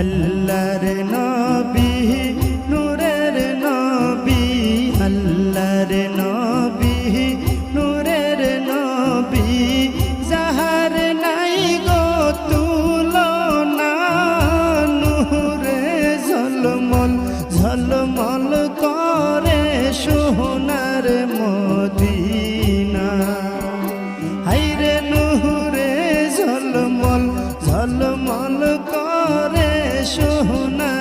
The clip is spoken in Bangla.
আল্লাহর নবী নূরের নবী আল্লাহর নবী নূরের নবী যাহার নাই গো তুলনা নূরে ঝলমল ঝলমল করে সোনার মদিনা হায়রে নূরে ঝলমল ঝলমল করে সোনা